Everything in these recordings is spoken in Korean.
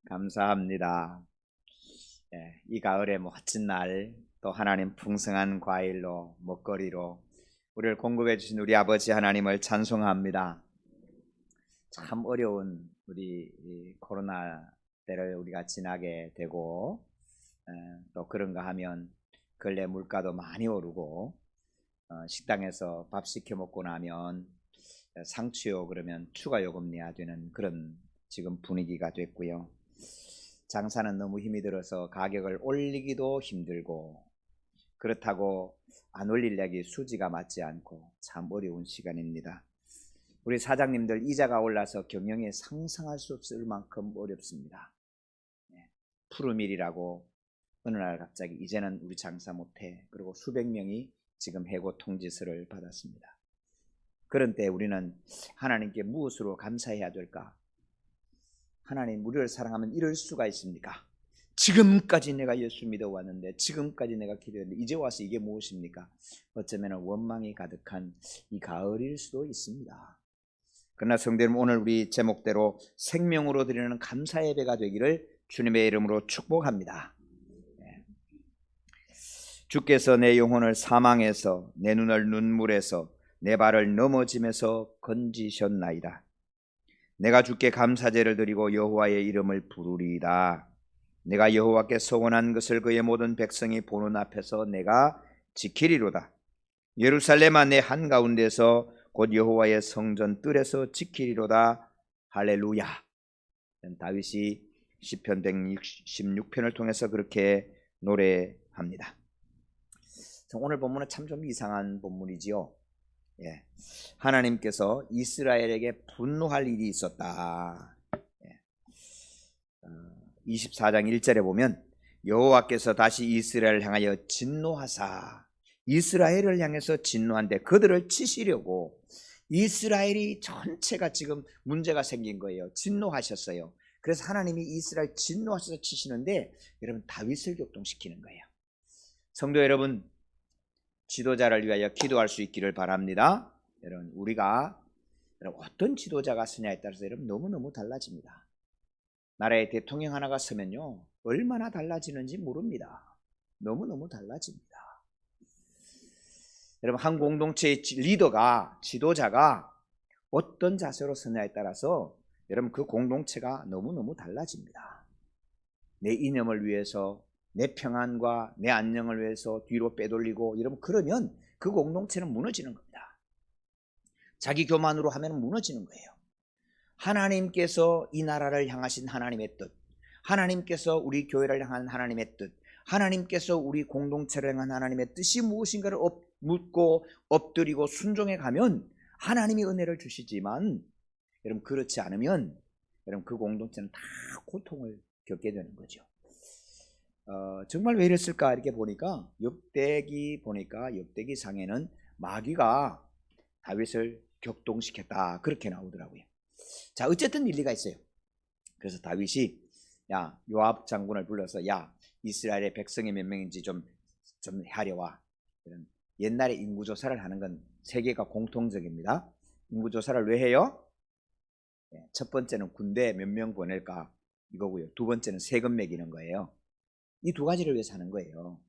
감사합니다. 이 가을의 멋진 날, 또 하나님 풍성한 과일로 먹거리로 우리를 공급해 주신 우리 아버지 하나님을 찬송합니다. 참 어려운 우리 이 코로나 때를 우리가 지나게 되고, 또 그런가 하면 근래 물가도 많이 오르고, 식당에서 밥 시켜 먹고 나면 상추요 그러면 추가 요금 내야 되는 그런 지금 분위기가 됐고요. 장사는 너무 힘이 들어서 가격을 올리기도 힘들고, 그렇다고 안 올리려기 수지가 맞지 않고 참 어려운 시간입니다. 우리 사장님들 이자가 올라서 경영에 상상할 수 없을 만큼 어렵습니다. 푸르밀이라고 어느 날 갑자기 이제는 우리 장사 못해, 그리고 수백 명이 지금 해고 통지서를 받았습니다. 그런 때 우리는 하나님께 무엇으로 감사해야 될까? 하나님, 우리를 사랑하면 이럴 수가 있습니까? 지금까지 내가 예수 믿어왔는데, 지금까지 내가 기도했는데 이제 와서 이게 무엇입니까? 어쩌면 원망이 가득한 이 가을일 수도 있습니다. 그러나 성도 여러분, 오늘 우리 제목대로 생명으로 드리는 감사 예배가 되기를 주님의 이름으로 축복합니다. 주께서 내 영혼을 사망에서, 내 눈을 눈물에서, 내 발을 넘어짐에서 건지셨나이다. 내가 주께 감사제를 드리고 여호와의 이름을 부르리이다. 내가 여호와께 서원한 것을 그의 모든 백성이 보는 앞에서 내가 지키리로다. 예루살렘아, 내 한가운데서 곧 여호와의 성전 뜰에서 지키리로다. 할렐루야. 다윗이 시편 116편을 통해서 그렇게 노래합니다. 오늘 본문은 참 좀 이상한 본문이지요. 하나님께서 이스라엘에게 분노할 일이 있었다. 24장 1절에 보면 여호와께서 다시 이스라엘을 향하여 진노하사, 이스라엘을 향해서 진노한데 그들을 치시려고 이스라엘이 전체가 지금 문제가 생긴 거예요. 진노하셨어요. 그래서 하나님이 이스라엘 진노하셔서 치시는데, 여러분, 다윗을 격동시키는 거예요. 성도 여러분, 지도자를 위하여 기도할 수 있기를 바랍니다. 여러분, 우리가 어떤 지도자가 서냐에 따라서 여러분 너무너무 달라집니다. 나라의 대통령 하나가 서면요, 얼마나 달라지는지 모릅니다. 너무너무 달라집니다. 여러분, 한 공동체의 리더가, 지도자가 어떤 자세로 서냐에 따라서 여러분 그 공동체가 너무너무 달라집니다. 내 이념을 위해서, 내 평안과 내 안녕을 위해서 뒤로 빼돌리고, 여러분 그러면 그 공동체는 무너지는 겁니다. 자기 교만으로 하면 무너지는 거예요. 하나님께서 이 나라를 향하신 하나님의 뜻, 하나님께서 우리 교회를 향한 하나님의 뜻, 하나님께서 우리 공동체를 향한 하나님의 뜻이 무엇인가를 묻고 엎드리고 순종해 가면 하나님이 은혜를 주시지만, 여러분 그렇지 않으면 여러분 그 공동체는 다 고통을 겪게 되는 거죠. 정말 왜 이랬을까 이렇게 보니까 역대기 상에는 마귀가 다윗을 격동시켰다 그렇게 나오더라고요. 자, 어쨌든 일리가 있어요. 그래서 다윗이 요압 장군을 불러서 이스라엘의 백성이 몇 명인지 좀 하려와. 옛날에 인구조사를 하는 건 세계가 공통적입니다. 인구조사를 왜 해요? 첫 번째는 군대 몇 명 보낼까 이거고요. 두 번째는 세금 매기는 거예요. 이 두 가지를 위해서 하는 거예요.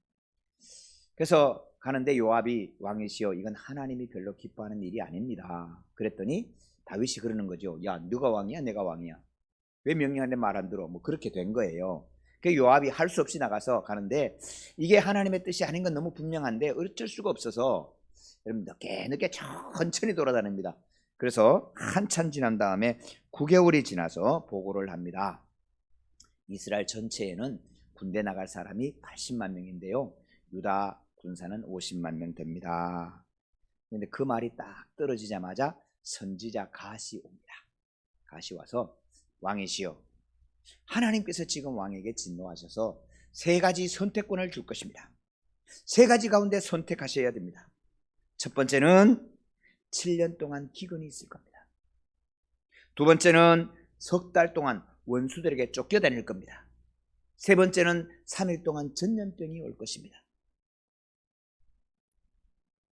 그래서 가는데 요압이 왕이시여, 이건 하나님이 별로 기뻐하는 일이 아닙니다. 그랬더니 다윗이 그러는 거죠. 누가 왕이야 내가 왕이야, 왜 명령하는데 말 안 들어, 뭐 그렇게 된 거예요. 그 요압이 할 수 없이 나가서 가는데 이게 하나님의 뜻이 아닌 건 너무 분명한데 어쩔 수가 없어서 여러분 늦게 천천히 돌아다닙니다. 그래서 한참 지난 다음에 9개월이 지나서 보고를 합니다. 이스라엘 전체에는 군대 나갈 사람이 80만 명인데요, 유다 군사는 50만 명 됩니다. 그런데 그 말이 딱 떨어지자마자 선지자 갓이 옵니다. 갓이 와서 왕이시여, 하나님께서 지금 왕에게 진노하셔서 세 가지 선택권을 줄 것입니다. 세 가지 가운데 선택하셔야 됩니다. 첫 번째는 7년 동안 기근이 있을 겁니다. 두 번째는 석 달 동안 원수들에게 쫓겨다닐 겁니다. 세 번째는 3일 동안 전염병이 올 것입니다.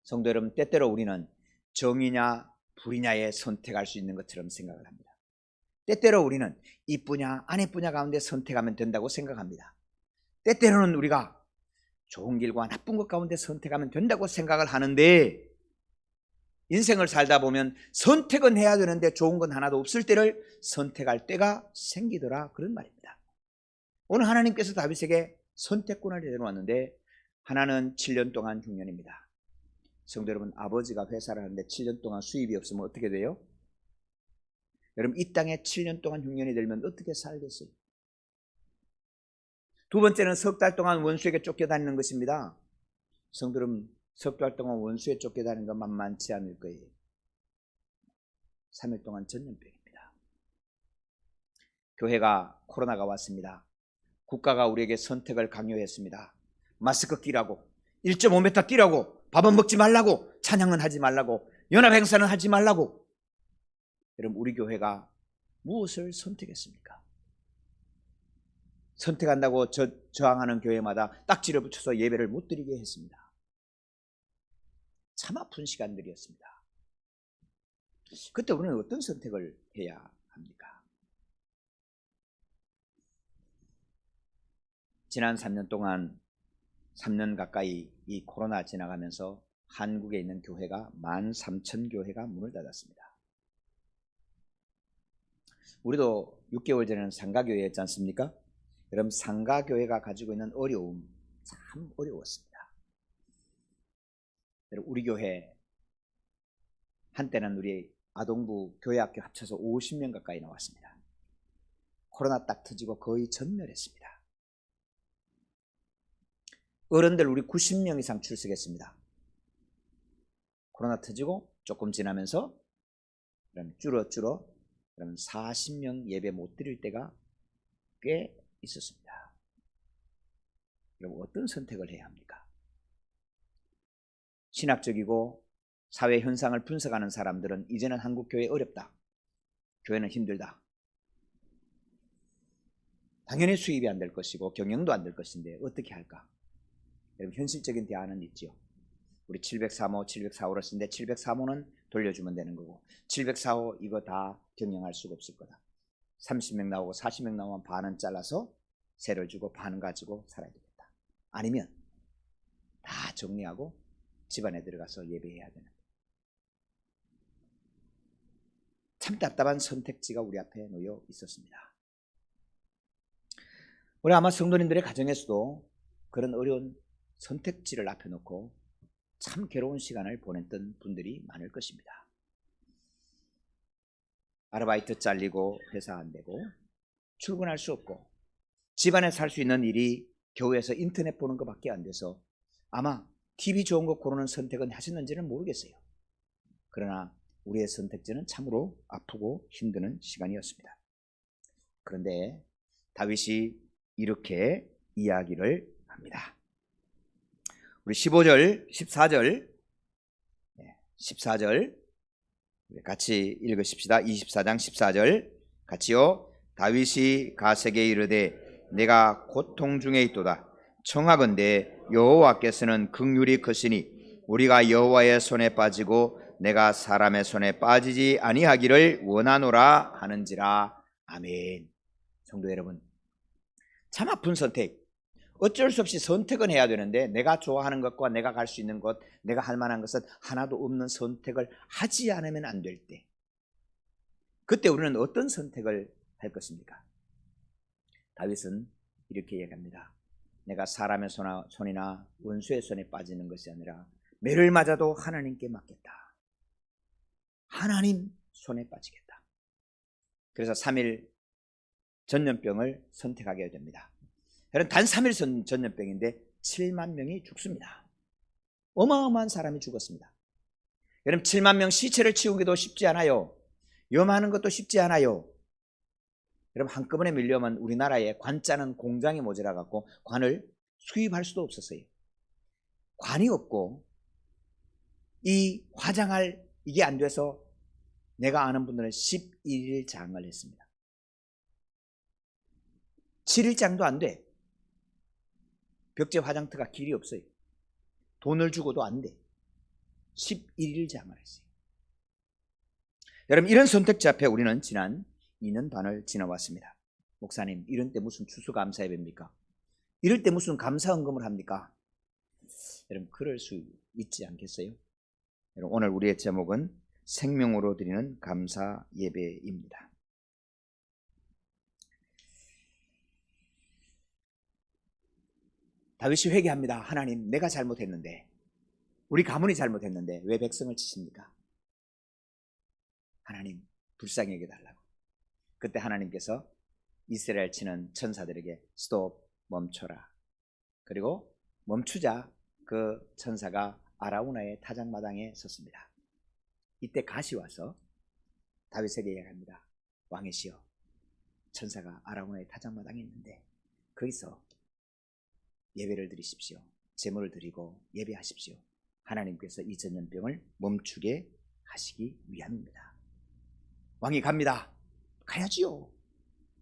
성도 여러분, 때때로 우리는 정의냐 불의냐에 선택할 수 있는 것처럼 생각을 합니다. 때때로 우리는 이쁘냐 안 이쁘냐 가운데 선택하면 된다고 생각합니다. 때때로는 우리가 좋은 길과 나쁜 것 가운데 선택하면 된다고 생각을 하는데, 인생을 살다 보면 선택은 해야 되는데 좋은 건 하나도 없을 때를 선택할 때가 생기더라, 그런 말입니다. 오늘 하나님께서 다윗에게 선택권을 내려놨는데, 하나는 7년 동안 흉년입니다. 성도 여러분, 아버지가 회사를 하는데 7년 동안 수입이 없으면 어떻게 돼요? 여러분, 이 땅에 7년 동안 흉년이 들면 어떻게 살겠어요? 두 번째는 석 달 동안 원수에게 쫓겨다니는 것입니다. 성도 여러분, 석 달 동안 원수에 쫓겨다니는 건 만만치 않을 거예요. 3일 동안 전염병입니다. 교회가 코로나가 왔습니다. 국가가 우리에게 선택을 강요했습니다. 마스크 끼라고, 1.5m 뛰라고, 밥은 먹지 말라고, 찬양은 하지 말라고, 연합행사는 하지 말라고. 여러분, 우리 교회가 무엇을 선택했습니까? 선택한다고 저항하는 교회마다 딱지를 붙여서 예배를 못 드리게 했습니다. 참 아픈 시간들이었습니다. 그때 우리는 어떤 선택을 해야 합니까? 지난 3년 동안, 3년 가까이 이 코로나 지나가면서 한국에 있는 교회가 13,000교회가 문을 닫았습니다. 우리도 6개월 전에는 상가교회였지 않습니까? 여러분, 상가교회가 가지고 있는 어려움 참 어려웠습니다. 여러분, 우리 교회 한때는 우리 아동부 교회학교 합쳐서 50명 가까이 나왔습니다. 코로나 딱 터지고 거의 전멸했습니다. 어른들 우리 90명 이상 출석했습니다. 코로나 터지고 조금 지나면서 그럼 줄어 그러면 40명 예배 못 드릴 때가 꽤 있었습니다. 여러분, 어떤 선택을 해야 합니까? 신학적이고 사회 현상을 분석하는 사람들은 이제는 한국 교회 어렵다, 교회는 힘들다, 당연히 수입이 안 될 것이고 경영도 안 될 것인데 어떻게 할까? 여러분, 현실적인 대안은 있지요. 우리 703호, 704호를 쓰는데 703호는 돌려주면 되는 거고, 704호 이거 다 경영할 수가 없을 거다. 30명 나오고 40명 나오면 반은 잘라서 세를 주고 반은 가지고 살아야 되겠다. 아니면 다 정리하고 집안에 들어가서 예배해야 되는, 참 답답한 선택지가 우리 앞에 놓여 있었습니다. 우리 아마 성도님들의 가정에서도 그런 어려운 선택지를 앞에 놓고 참 괴로운 시간을 보냈던 분들이 많을 것입니다. 아르바이트 잘리고 회사 안 되고 출근할 수 없고 집안에 살 수 있는 일이 교회에서 인터넷 보는 것밖에 안 돼서 아마 TV 좋은 거 고르는 선택은 하셨는지는 모르겠어요. 그러나 우리의 선택지는 참으로 아프고 힘드는 시간이었습니다. 그런데 다윗이 이렇게 이야기를 합니다. 우리 15절, 14절, 14절 같이 읽으십시다. 24장 14절 같이요. 다윗이 가세게 이르되 내가 고통 중에 있도다. 청하건대 여호와께서는 긍휼이 크시니 우리가 여호와의 손에 빠지고 내가 사람의 손에 빠지지 아니하기를 원하노라 하는지라. 아멘. 성도 여러분, 참 아픈 선택, 어쩔 수 없이 선택은 해야 되는데 내가 좋아하는 것과 내가 갈 수 있는 것, 내가 할 만한 것은 하나도 없는 선택을 하지 않으면 안 될 때, 그때 우리는 어떤 선택을 할 것입니까? 다윗은 이렇게 얘기합니다. 내가 사람의 손이나 원수의 손에 빠지는 것이 아니라 매를 맞아도 하나님께 맡겠다. 하나님 손에 빠지겠다. 그래서 3일 전염병을 선택하게 됩니다. 여러분, 단 3일 전염병인데 7만 명이 죽습니다. 어마어마한 사람이 죽었습니다. 여러분, 7만 명 시체를 치우기도 쉽지 않아요. 염하는 것도 쉽지 않아요. 여러분, 한꺼번에 밀려오면 우리나라에 관 짜는 공장이 모자라 갖고 관을 수입할 수도 없었어요. 관이 없고 이 화장할 이게 안 돼서 내가 아는 분들은 11일 장을 했습니다. 7일 장도 안 돼. 벽제 화장터가 길이 없어요. 돈을 주고도 안 돼. 11일 장을 했어요. 여러분, 이런 선택지 앞에 우리는 지난 2년 반을 지나왔습니다. 목사님, 이런 때 무슨 추수감사 예배입니까? 이럴 때 무슨 감사헌금을 합니까? 여러분, 그럴 수 있지 않겠어요? 여러분, 오늘 우리의 제목은 생명으로 드리는 감사 예배입니다. 다윗이 회개합니다. 하나님, 내가 잘못했는데, 우리 가문이 잘못했는데 왜 백성을 치십니까? 하나님, 불쌍히 여겨달라고. 그때 하나님께서 이스라엘 치는 천사들에게 스톱, 멈춰라. 그리고 멈추자 그 천사가 아라우나의 타작마당에 섰습니다. 이때 갓이 와서 다윗에게 이야기합니다. 왕이시여, 천사가 아라우나의 타작마당에 있는데 거기서 예배를 드리십시오. 제물을 드리고 예배하십시오. 하나님께서 이 전염병을 멈추게 하시기 위함입니다. 왕이 갑니다. 가야지요.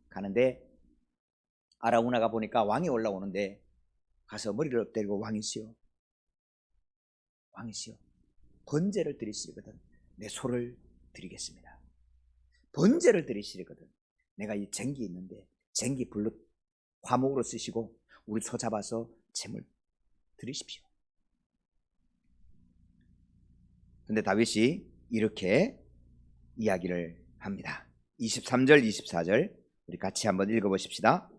가는데 아라우나가 보니까 왕이 올라오는데 가서 머리를 엎드리고 왕이시여, 왕이시여, 번제를 드리시거든 내 소를 드리겠습니다. 번제를 드리시거든 내가 이 쟁기 있는데 쟁기 불로 화목으로 쓰시고 우리 소 잡아서 제물 드리십시오. 근데 다윗이 이렇게 이야기를 합니다. 23절 24절 우리 같이 한번 읽어보십시다.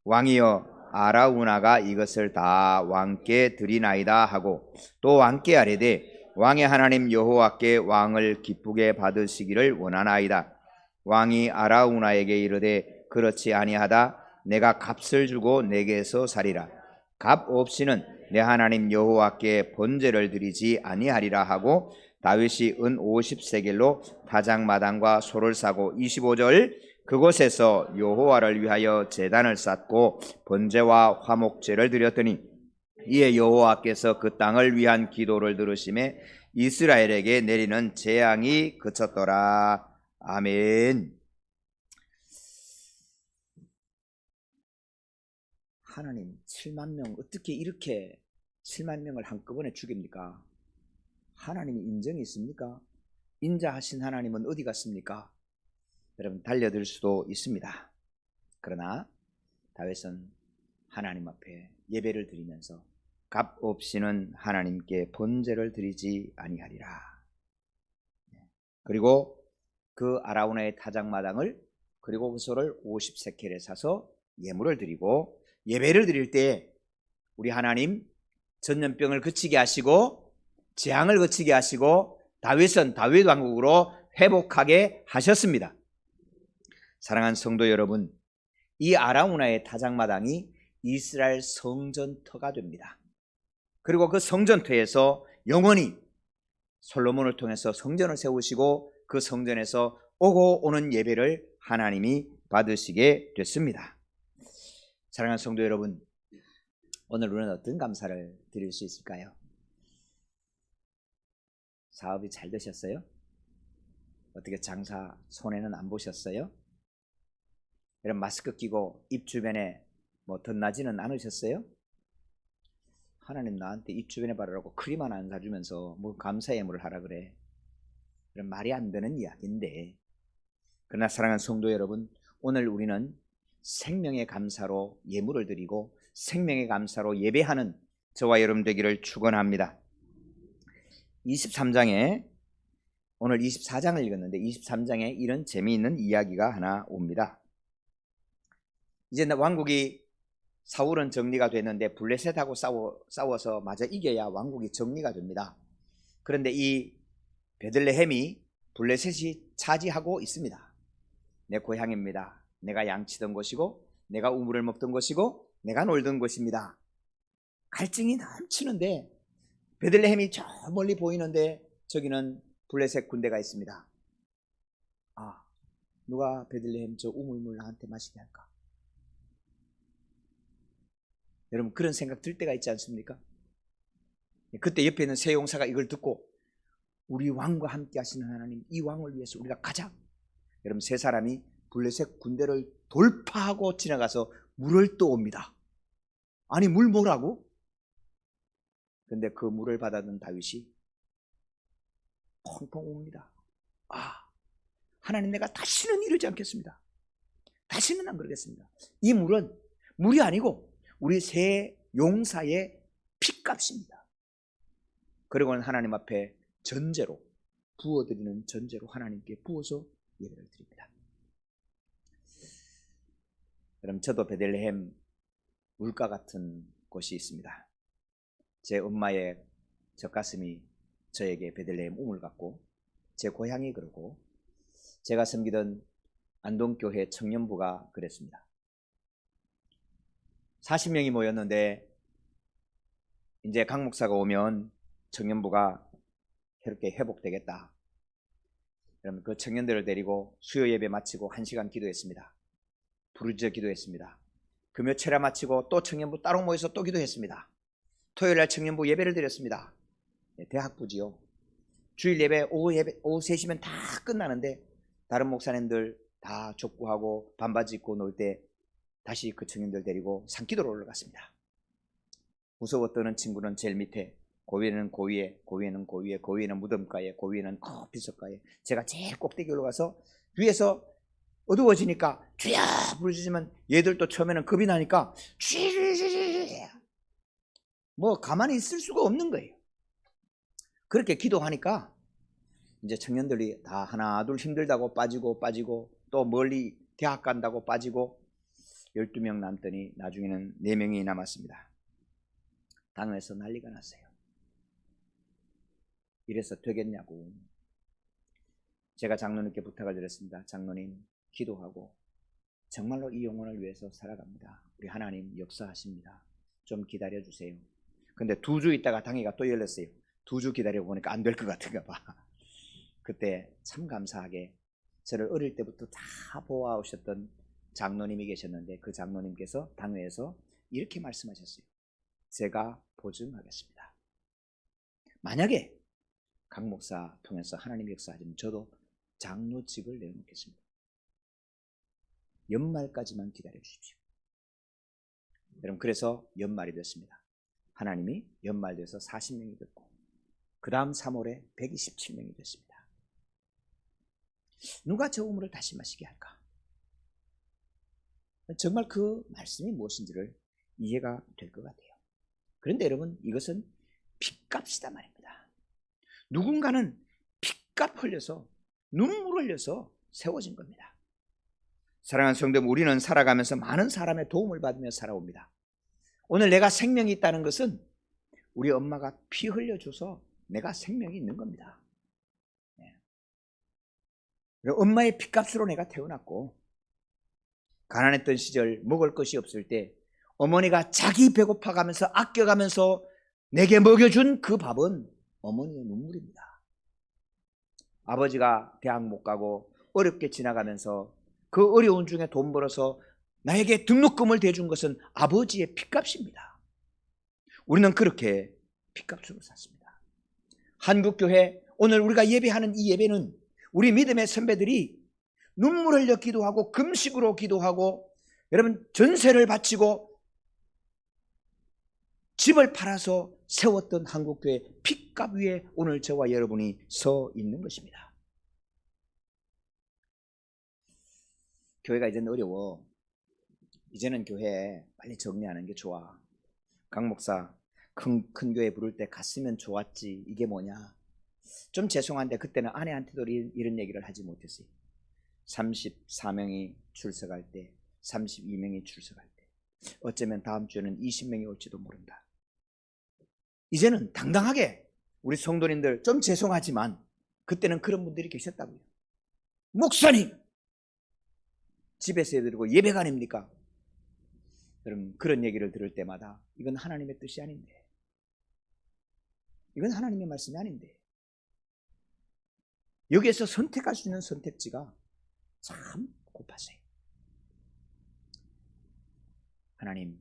왕이여, 아라우나가 이것을 다 왕께 드리나이다 하고 또 왕께 아뢰되 왕의 하나님 여호와께 왕을 기쁘게 받으시기를 원하나이다. 왕이 아라우나에게 이르되 그렇지 아니하다. 내가 값을 주고 내게서 살이라. 값 없이는 내 하나님 여호와께 번제를 드리지 아니하리라 하고 다윗이 은 50세겔로 타작마당과 소를 사고 25절 그곳에서 여호와를 위하여 제단을 쌓고 번제와 화목제를 드렸더니 이에 여호와께서 그 땅을 위한 기도를 들으심에 이스라엘에게 내리는 재앙이 그쳤더라. 아멘. 하나님, 7만 명 어떻게 이렇게 7만 명을 한꺼번에 죽입니까? 하나님이 인정이 있습니까? 인자하신 하나님은 어디 갔습니까? 여러분, 달려들 수도 있습니다. 그러나 다윗은 하나님 앞에 예배를 드리면서 값 없이는 하나님께 번제를 드리지 아니하리라. 그리고 그 아라우나의 타작마당을 그리고 그 소를 50세켈에 사서 예물을 드리고 예배를 드릴 때 우리 하나님 전염병을 그치게 하시고 재앙을 그치게 하시고 다윗은 다윗 왕국으로 회복하게 하셨습니다. 사랑하는 성도 여러분, 이 아라우나의 타작마당이 이스라엘 성전터가 됩니다. 그리고 그 성전터에서 영원히 솔로몬을 통해서 성전을 세우시고 그 성전에서 오고 오는 예배를 하나님이 받으시게 됐습니다. 사랑하는 성도 여러분, 오늘 우리는 어떤 감사를 드릴 수 있을까요? 사업이 잘 되셨어요? 어떻게 장사 손해는 안 보셨어요? 여러분, 마스크 끼고 입 주변에 뭐 덧나지는 않으셨어요? 하나님 나한테 입 주변에 바르라고 크림 하나 안 사주면서 뭐 감사 예물을 하라 그래. 그런 말이 안 되는 이야기인데, 그러나 사랑하는 성도 여러분, 오늘 우리는 생명의 감사로 예물을 드리고 생명의 감사로 예배하는 저와 여러분 되기를 축원합니다. 23장에 오늘 24장을 읽었는데 23장에 이런 재미있는 이야기가 하나 옵니다. 이제 왕국이 사울은 정리가 됐는데 블레셋하고 싸워서 마저 이겨야 왕국이 정리가 됩니다. 그런데 이 베들레헴이 블레셋이 차지하고 있습니다. 내 고향입니다. 내가 양치던 곳이고 내가 우물을 먹던 곳이고 내가 놀던 곳입니다. 갈증이 넘치는데 베들레헴이 저 멀리 보이는데 저기는 블레셋 군대가 있습니다. 아, 누가 베들레헴 저 우물물 나한테 마시게 할까? 여러분, 그런 생각 들 때가 있지 않습니까? 그때 옆에 있는 세 용사가 이걸 듣고 우리 왕과 함께 하시는 하나님, 이 왕을 위해서 우리가 가자. 여러분, 세 사람이 블레셋 군대를 돌파하고 지나가서 물을 떠옵니다. 아니, 물 뭐라고? 근데 그 물을 받아든 다윗이 펑펑 웁니다. 아, 하나님, 내가 다시는 이러지 않겠습니다. 다시는 안 그러겠습니다. 이 물은 물이 아니고 우리 새 용사의 피값입니다. 그리고는 하나님 앞에 전제로, 부어드리는 전제로 하나님께 부어서 예배를 드립니다. 여러분, 저도 베들레헴 물가 같은 곳이 있습니다. 제 엄마의 젖가슴이 저에게 베들레헴 우물 같고, 제 고향이 그러고, 제가 섬기던 안동교회 청년부가 그랬습니다. 40명이 모였는데 이제 강 목사가 오면 청년부가 그렇게 회복되겠다. 그러면 그 청년들을 데리고 수요 예배 마치고 1시간 기도했습니다. 부르짖어 기도했습니다. 금요 철야 마치고 또 청년부 따로 모여서 또 기도했습니다. 토요일날 청년부 예배를 드렸습니다. 대학부지요. 주일 예배 오후 3시면 다 끝나는데 다른 목사님들 다 족구하고 반바지 입고 놀 때 다시 그 청년들 데리고 산기도로 올라갔습니다. 무서워 떠는 친구는 제일 밑에, 고위에는 고위에, 고위에는 고위에, 고위에는 무덤가에, 고위에는 비석가에, 제가 제일 꼭대기 올라가서 위에서 어두워지니까 주야 부르짖으면 얘들도 처음에는 겁이 나니까 뭐 가만히 있을 수가 없는 거예요. 그렇게 기도하니까 이제 청년들이 다 하나 둘 힘들다고 빠지고 또 멀리 대학 간다고 빠지고 12명 남더니 나중에는 4명이 남았습니다. 당에서 난리가 났어요. 이래서 되겠냐고. 제가 장로님께 부탁을 드렸습니다. 장로님, 기도하고 정말로 이 영혼을 위해서 살아갑니다. 우리 하나님 역사하십니다. 좀 기다려주세요. 근데 2주 있다가 당회가 또 열렸어요. 2주 기다려보니까 안 될 것 같은가 봐. 그때 참 감사하게 저를 어릴 때부터 다 보아오셨던 장로님이 계셨는데, 그 장로님께서 당회에서 이렇게 말씀하셨어요. 제가 보증하겠습니다. 만약에 강 목사 통해서 하나님 역사하시면 저도 장로직을 내어놓겠습니다. 연말까지만 기다려 주십시오. 여러분, 그래서 연말이 됐습니다. 하나님이 연말 돼서 40명이 됐고, 그 다음 3월에 127명이 됐습니다. 누가 저 우물을 다시 마시게 할까? 정말 그 말씀이 무엇인지를 이해가 될 것 같아요. 그런데 여러분, 이것은 핏값이다 말입니다. 누군가는 핏값 흘려서 눈물 흘려서 세워진 겁니다. 사랑하는 성도, 우리는 살아가면서 많은 사람의 도움을 받으며 살아옵니다. 오늘 내가 생명이 있다는 것은 우리 엄마가 피 흘려줘서 내가 생명이 있는 겁니다. 엄마의 핏값으로 내가 태어났고, 가난했던 시절 먹을 것이 없을 때 어머니가 자기 배고파가면서 아껴가면서 내게 먹여준 그 밥은 어머니의 눈물입니다. 아버지가 대학 못 가고 어렵게 지나가면서 그 어려운 중에 돈 벌어서 나에게 등록금을 대준 것은 아버지의 핏값입니다. 우리는 그렇게 핏값으로 샀습니다. 한국교회, 오늘 우리가 예배하는 이 예배는 우리 믿음의 선배들이 눈물 흘려 기도하고 금식으로 기도하고, 여러분, 전세를 바치고 집을 팔아서 세웠던 한국교회 핏값 위에 오늘 저와 여러분이 서 있는 것입니다. 교회가 이제는 어려워. 이제는 교회 빨리 정리하는 게 좋아. 강 목사, 큰 교회 부를 때 갔으면 좋았지, 이게 뭐냐. 좀 죄송한데 그때는 아내한테도 이런 얘기를 하지 못했어요. 34명이 출석할 때, 32명이 출석할 때, 어쩌면 다음 주에는 20명이 올지도 모른다. 이제는 당당하게 우리 성도님들, 좀 죄송하지만 그때는 그런 분들이 계셨다고요. 목사님, 집에서 해드리고 예배가 아닙니까? 여러분, 그런 얘기를 들을 때마다 이건 하나님의 뜻이 아닌데, 이건 하나님의 말씀이 아닌데, 여기에서 선택할 수 있는 선택지가 참 고파세요. 하나님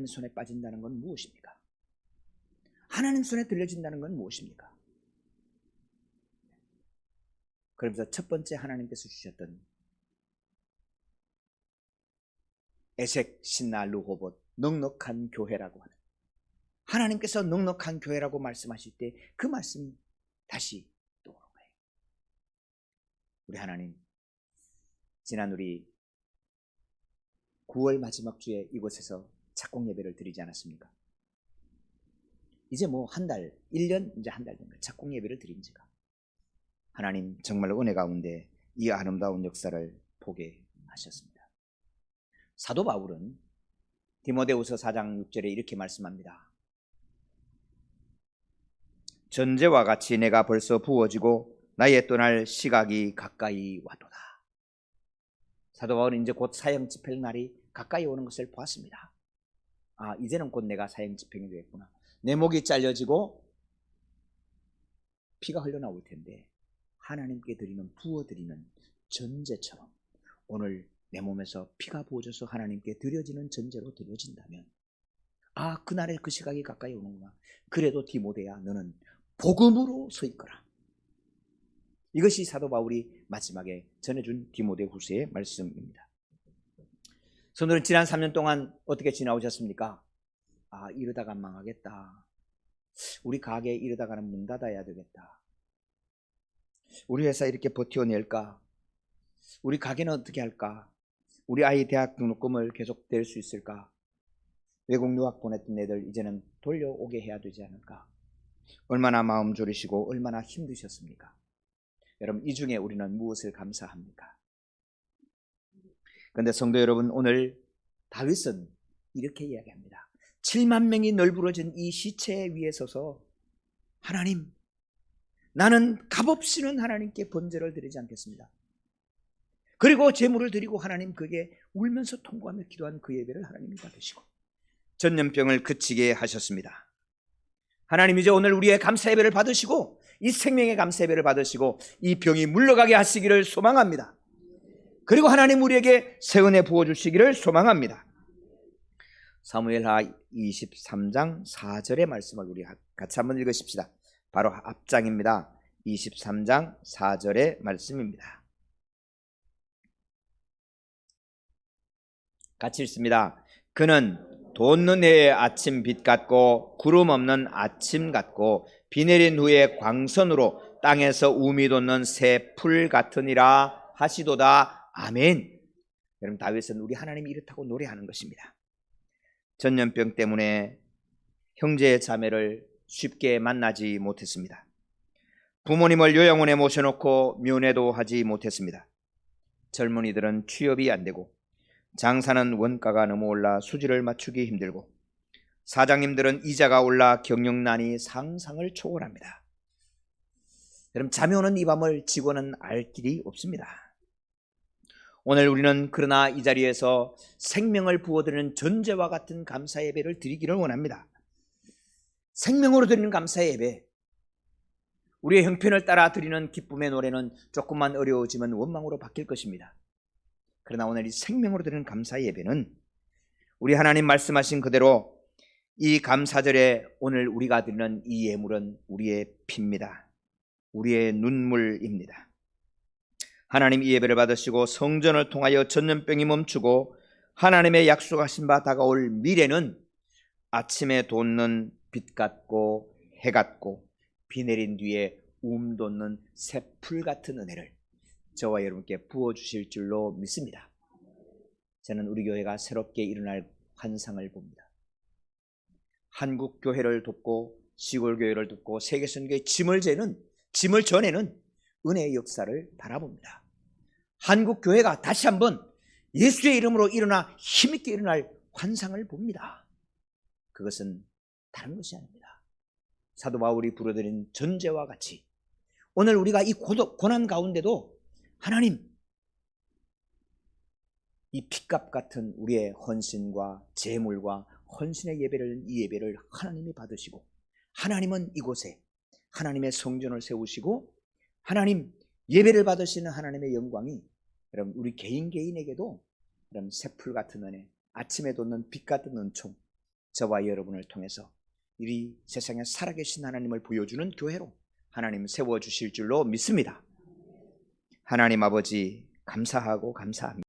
손에 빠진다는 건 무엇입니까? 하나님 손에 들려진다는 건 무엇입니까? 그러면서 첫 번째 하나님께서 주셨던 에색, 신나, 르호봇, 넉넉한 교회라고 하는, 하나님께서 넉넉한 교회라고 말씀하실 때 그 말씀이 다시 떠오른 거예요. 우리 하나님, 지난 우리 9월 마지막 주에 이곳에서 착공 예배를 드리지 않았습니까? 이제 뭐 한 달, 1년, 이제 한 달 된 거예요. 착공 예배를 드린 지가. 하나님 정말 은혜 가운데 이 아름다운 역사를 보게 하셨습니다. 사도 바울은 디모데후서 4장 6절에 이렇게 말씀합니다. 전제와 같이 내가 벌써 부어지고 나의 떠날 시각이 가까이 왔도다. 사도 바울은 이제 곧 사형 집행 날이 가까이 오는 것을 보았습니다. 아, 이제는 곧 내가 사형 집행이 되겠구나. 내 목이 잘려지고 피가 흘러나올 텐데 하나님께 드리는 부어드리는 전제처럼 오늘 내 몸에서 피가 부어져서 하나님께 드려지는 전제로 드려진다면, 아, 그날의 그 시각이 가까이 오는구나. 그래도 디모데야, 너는 복음으로 서 있거라. 이것이 사도 바울이 마지막에 전해준 디모데 후서의 말씀입니다. 성도는 지난 3년 동안 어떻게 지나오셨습니까? 아, 이러다가 망하겠다. 우리 가게 이러다가는 문 닫아야 되겠다. 우리 회사 이렇게 버텨낼까? 우리 가게는 어떻게 할까? 우리 아이 대학 등록금을 계속 댈 수 있을까? 외국 유학 보냈던 애들 이제는 돌려오게 해야 되지 않을까? 얼마나 마음 졸이시고 얼마나 힘드셨습니까? 여러분, 이 중에 우리는 무엇을 감사합니까? 그런데 성도 여러분, 오늘 다윗은 이렇게 이야기합니다. 7만 명이 널브러진 이 시체 위에 서서, 하나님, 나는 값없이는 하나님께 번제를 드리지 않겠습니다. 그리고 제물을 드리고 하나님 그게 울면서 통곡하며 기도한 그 예배를 하나님이 받으시고 전염병을 그치게 하셨습니다. 하나님, 이제 오늘 우리의 감사 예배를 받으시고 이 생명의 감사 예배를 받으시고 이 병이 물러가게 하시기를 소망합니다. 그리고 하나님 우리에게 새 은혜 부어주시기를 소망합니다. 사무엘하 23장 4절의 말씀을 우리 같이 한번 읽으십시다. 바로 앞장입니다. 23장 4절의 말씀입니다. 같이 읽습니다. 그는 돋는 해의 아침 빛 같고 구름 없는 아침 같고 비 내린 후에 광선으로 땅에서 우미 돋는 새 풀 같으니라 하시도다. 아멘. 여러분, 다윗은 우리 하나님이 이렇다고 노래하는 것입니다. 전염병 때문에 형제 자매를 쉽게 만나지 못했습니다. 부모님을 요양원에 모셔놓고 면회도 하지 못했습니다. 젊은이들은 취업이 안 되고 장사는 원가가 너무 올라 수지를 맞추기 힘들고 사장님들은 이자가 올라 경영난이 상상을 초월합니다. 여러분, 잠이 오는 이 밤을 직원은 알 길이 없습니다. 오늘 우리는 그러나 이 자리에서 생명을 부어드리는 전제와 같은 감사 예배를 드리기를 원합니다. 생명으로 드리는 감사 예배, 우리의 형편을 따라 드리는 기쁨의 노래는 조금만 어려워지면 원망으로 바뀔 것입니다. 그러나 오늘 이 생명으로 드리는 감사 예배는 우리 하나님 말씀하신 그대로 이 감사절에 오늘 우리가 드리는 이 예물은 우리의 피입니다. 우리의 눈물입니다. 하나님 이 예배를 받으시고 성전을 통하여 전염병이 멈추고 하나님의 약속하신 바 다가올 미래는 아침에 돋는 빛 같고 해 같고 비 내린 뒤에 돋는 새 풀 같은 은혜를 저와 여러분께 부어주실 줄로 믿습니다. 저는 우리 교회가 새롭게 일어날 환상을 봅니다. 한국 교회를 돕고 시골 교회를 돕고 세계선교의 짐을 전에는 은혜의 역사를 바라봅니다. 한국 교회가 다시 한번 예수의 이름으로 일어나 힘있게 일어날 환상을 봅니다. 그것은 다른 것이 아닙니다. 사도 바울이 부르드린 전제와 같이 오늘 우리가 이 고난 가운데도 하나님, 이 핏값 같은 우리의 헌신과 제물과 헌신의 예배를, 이 예배를 하나님이 받으시고 하나님은 이곳에 하나님의 성전을 세우시고 하나님 예배를 받으시는 하나님의 영광이 여러분 우리 개인에게도 여러분 새풀 같은 은혜, 아침에 돋는 빛 같은 은총, 저와 여러분을 통해서 이 세상에 살아계신 하나님을 보여주는 교회로 하나님 세워주실 줄로 믿습니다. 하나님 아버지 감사합니다.